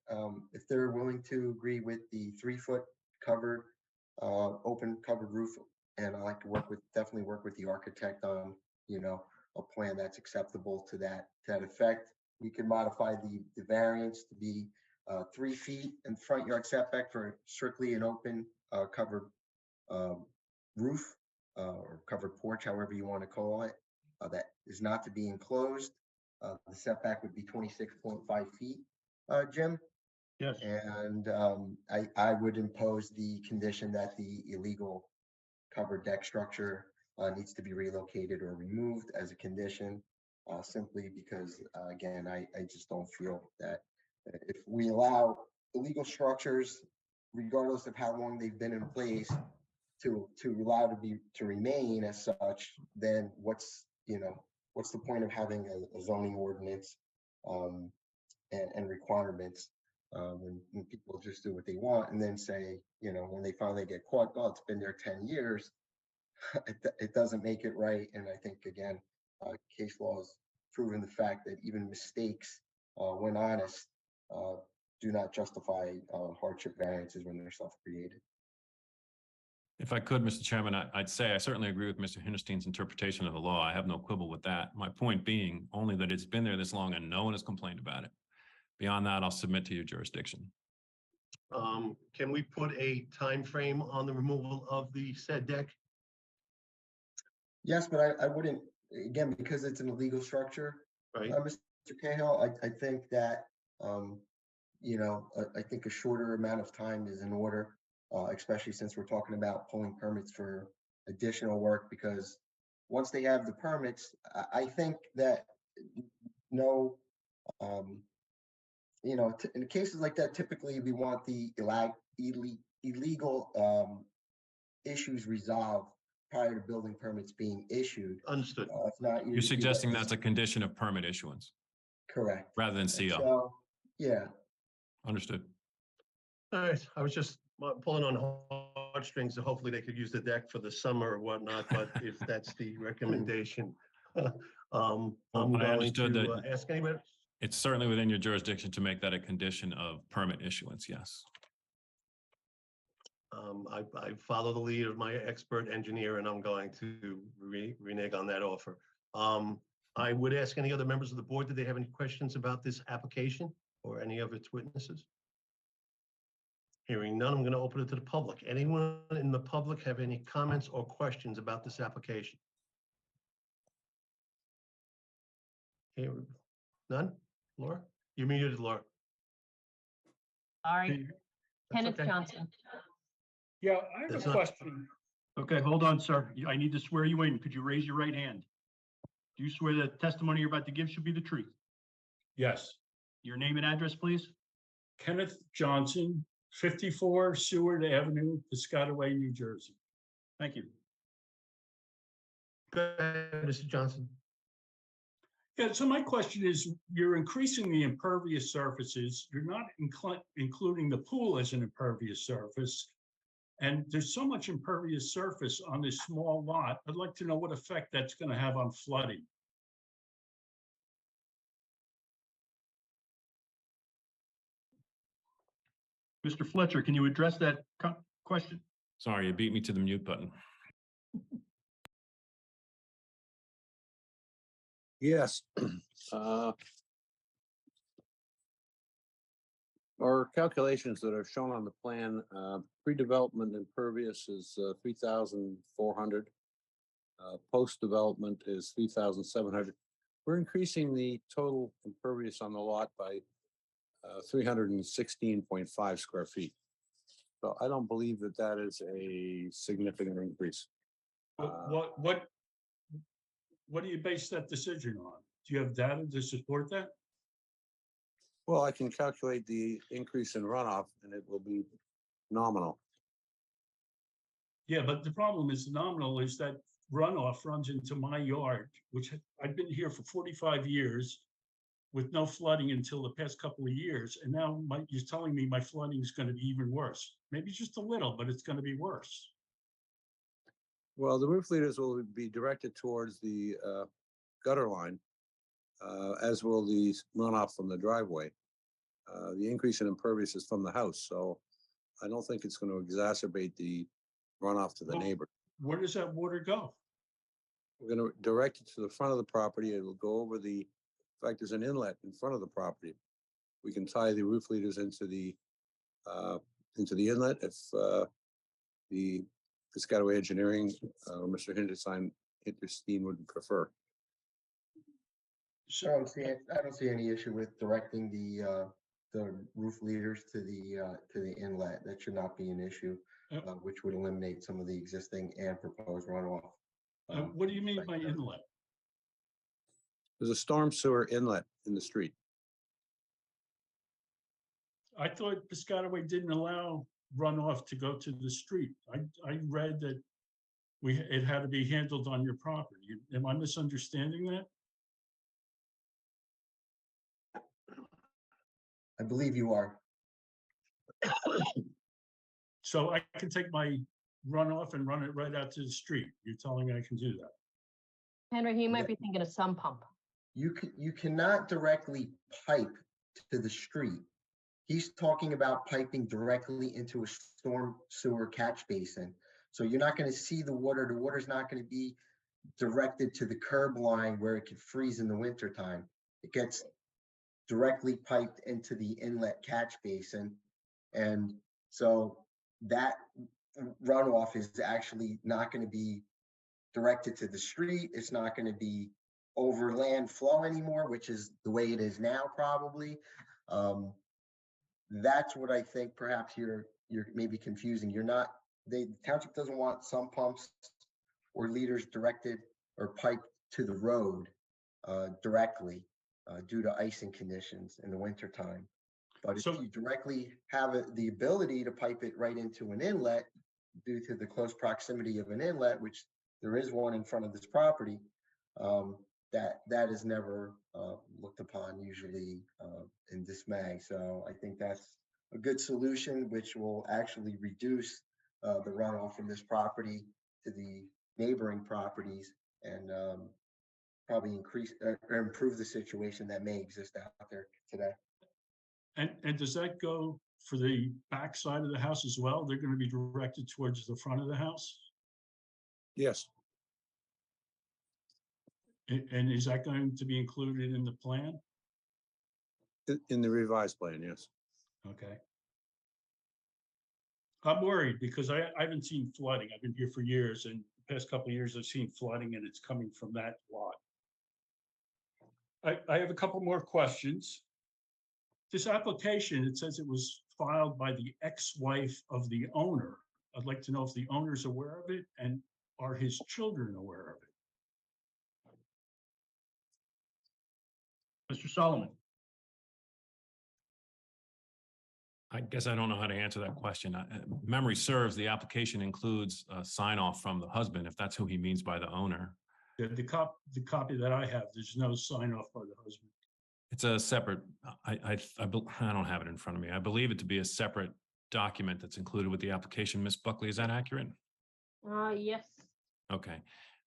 if they're willing to agree with the 3-foot covered, open covered roof, and I like to definitely work with the architect on, you know, a plan that's acceptable to that effect. We could modify the variance to be 3 feet in front yard setback for strictly an open covered roof or covered porch, however you want to call it, that is not to be enclosed. The setback would be 26.5 feet, Jim. Yes. And I would impose the condition that the illegal covered deck structure needs to be relocated or removed as a condition, simply because, again, I just don't feel that if we allow illegal structures, regardless of how long they've been in place, to allow to remain as such, then what's the point of having a zoning ordinance and requirements when people just do what they want and then say, when they finally get caught, oh, it's been there 10 years, it doesn't make it right. And I think, again, case law has proven the fact that even mistakes, when honest, do not justify hardship variances when they're self-created. If I could, Mr. Chairman, I'd say I certainly agree with Mr. Hinterstein's interpretation of the law. I have no quibble with that. My point being only that it's been there this long and no one has complained about it. Beyond that, I'll submit to your jurisdiction. Can we put a time frame on the removal of the said deck? Yes, but I wouldn't, again, because it's an illegal structure, right? Mr. Cahill, I think that, I think a shorter amount of time is in order, especially since we're talking about pulling permits for additional work, because once they have the permits, I think that in cases like that, typically we want the illegal issues resolved prior to building permits being issued. Understood. If not, You're suggesting that's a condition of permit issuance? Correct. Rather than CO? So, yeah. Understood. All right, I was just pulling on heartstrings, so hopefully they could use the deck for the summer or whatnot, but if that's the recommendation, I'm going understood to that. ask anybody. It's certainly within your jurisdiction to make that a condition of permit issuance, yes. I follow the lead of my expert engineer, and I'm going to renege on that offer. I would ask any other members of the board, did they have any questions about this application or any of its witnesses? Hearing none, I'm going to open it to the public. Anyone in the public have any comments or questions about this application? Here, none? Laura? You're muted, Laura. Sorry. That's Kenneth okay. Johnson. Yeah, I have That's a not- question. Okay, hold on, sir. I need to swear you in. Could you raise your right hand? Do you swear that the testimony you're about to give should be the truth? Yes. Your name and address, please? Kenneth Johnson, 54 Seward Avenue, Piscataway, New Jersey. Thank you. Go ahead, Mr. Johnson. Yeah, so my question is, you're increasing the impervious surfaces. You're not including the pool as an impervious surface. And there's so much impervious surface on this small lot. I'd like to know what effect that's going to have on flooding. Mr. Fletcher, can you address that question? Sorry, you beat me to the mute button. Yes. Our calculations that are shown on the plan, pre-development impervious is 3,400. Post-development is 3,700. We're increasing the total impervious on the lot by 316.5 square feet. So I don't believe that that is a significant increase. What do you base that decision on? Do you have data to support that? Well, I can calculate the increase in runoff and it will be nominal. Yeah, but the problem is nominal is that runoff runs into my yard, which I've been here for 45 years with no flooding until the past couple of years. And now you're telling me my flooding is going to be even worse. Maybe just a little, but it's going to be worse. Well, the roof leaders will be directed towards the gutter line, as will the runoff from the driveway. The increase in impervious is from the house, so I don't think it's going to exacerbate the runoff to the neighbor. Where does that water go? We're going to direct it to the front of the property. It'll go over the, in fact, there's an inlet in front of the property. We can tie the roof leaders into the inlet if the Piscataway Engineering or Mr. Hinterstein would prefer. I don't see any issue with directing the roof leaders to the inlet. That should not be an issue, which would eliminate some of the existing and proposed runoff. What do you mean by inlet? There's a storm sewer inlet in the street. I thought Piscataway didn't allow runoff to go to the street. I read that it had to be handled on your property. Am I misunderstanding that? I believe you are. So I can take my runoff and run it right out to the street. You're telling me I can do that? Henry, he might be thinking of sump pump. You cannot directly pipe to the street. He's talking about piping directly into a storm sewer catch basin. So you're not going to see the water. The water's not going to be directed to the curb line where it could freeze in the wintertime. It gets directly piped into the inlet catch basin. And so that runoff is actually not going to be directed to the street. It's not going to be over land flow anymore, which is the way it is now probably. That's what I think perhaps you're maybe confusing. The township doesn't want sump pumps or leaders directed or piped to the road directly due to icing conditions in the wintertime. But if you directly have the ability to pipe it right into an inlet due to the close proximity of an inlet, which there is one in front of this property, that is never looked upon usually in dismay. So I think that's a good solution, which will actually reduce the runoff from this property to the neighboring properties and probably increase or improve the situation that may exist out there today. And does that go for the back side of the house as well? They're going to be directed towards the front of the house? Yes. And is that going to be included in the plan? In the revised plan, yes. Okay. I'm worried because I haven't seen flooding. I've been here for years, and the past couple of years I've seen flooding, and it's coming from that lot. I have a couple more questions. This application, it says it was filed by the ex-wife of the owner. I'd like to know if the owner's aware of it, and are his children aware of it? Mr. Solomon. I guess I don't know how to answer that question. Memory serves, the application includes a sign off from the husband, if that's who he means by the owner. The copy that I have, there's no sign off by the husband. It's a separate, I don't have it in front of me. I believe it to be a separate document that's included with the application. Ms. Buckley, is that accurate? Yes. Okay.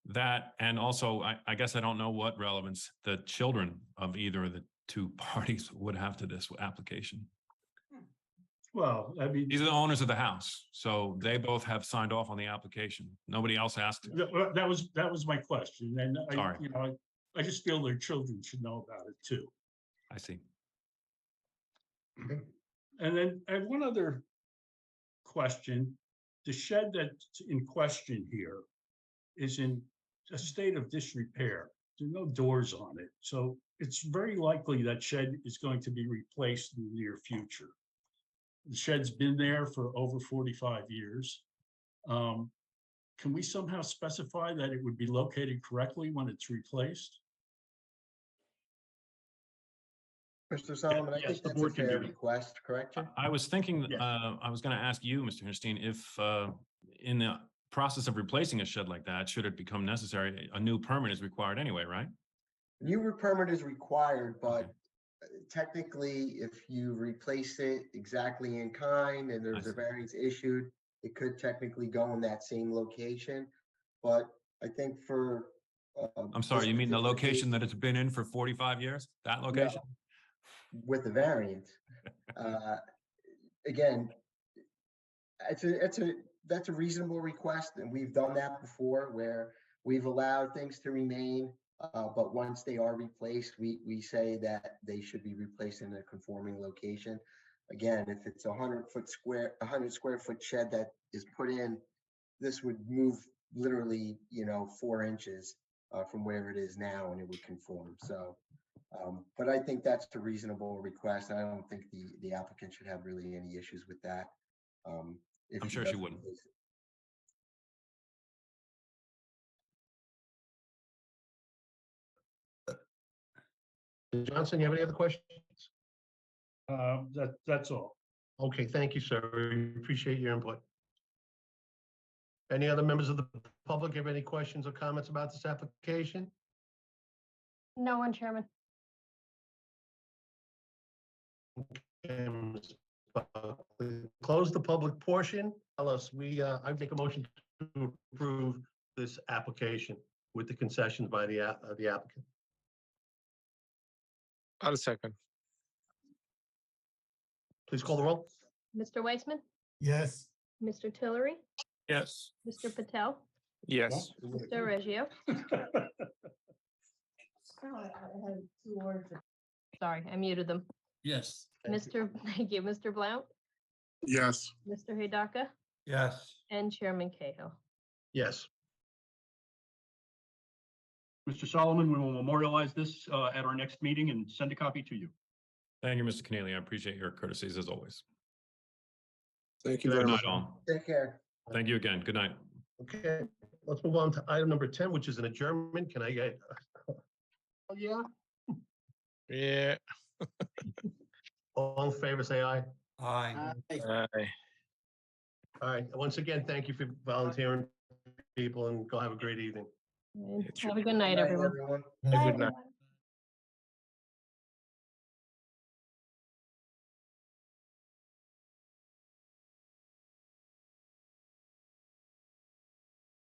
That, and also, I guess I don't know what relevance the children of either of the two parties would have to this application. Well, I mean, these are the owners of the house, so they both have signed off on the application. Nobody else asked. That was my question, and I just feel their children should know about it too. I see. And then I have one other question. The shed that's in question here is in a state of disrepair. There are no doors on it, so it's very likely that shed is going to be replaced in the near future. The shed's been there for over 45 years. Can we somehow specify that it would be located correctly when it's replaced? Mr. Solomon, I think that's a fair request, correct? I was thinking, I was going to ask you, Mr. Hinterstein, if in the process of replacing a shed like that, should it become necessary, a new permit is required anyway, right? New permit is required, but technically, if you replace it exactly in kind and there's a variance issued, it could technically go in that same location. But I think for I'm sorry, you mean the location that it's been in for 45 years? That location? No, with the variance. Again, that's a reasonable request, and we've done that before where we've allowed things to remain, but once they are replaced, we say that they should be replaced in a conforming location. Again, if it's a 100 square foot shed that is put in, this would move literally, 4 inches from where it is now, and it would conform. So, but I think that's a reasonable request. I don't think the applicant should have really any issues with that. If I'm sure she does wouldn't. replace it. Johnson, you have any other questions? That's all. Okay, thank you, sir. We appreciate your input. Any other members of the public have any questions or comments about this application? No one, Chairman. Close the public portion. Tell us, I make a motion to approve this application with the concessions by the applicant. I'll second. Please call the roll. Mr. Weissman, Yes. Mr. Tillery, Yes. Mr. Patel, Yes. Mr. Reggio. Sorry, I muted them. Yes. Thank you, Mr. Blount, Yes. Mr. Hidaka, Yes. and Chairman Cahill. Yes. Mr. Solomon, we will memorialize this at our next meeting and send a copy to you. Thank you, Mr. Keneally. I appreciate your courtesies as always. Thank you Good very night, much. all. Take care. Thank you again. Good night. Okay, let's move on to item number 10, which is an adjournment. Can I get? Oh, yeah. Yeah. All in favor, say aye. Aye. Aye. All right. Once again, thank you for volunteering, people, and go have a great evening. Have a good night, everyone. Everyone. Good night.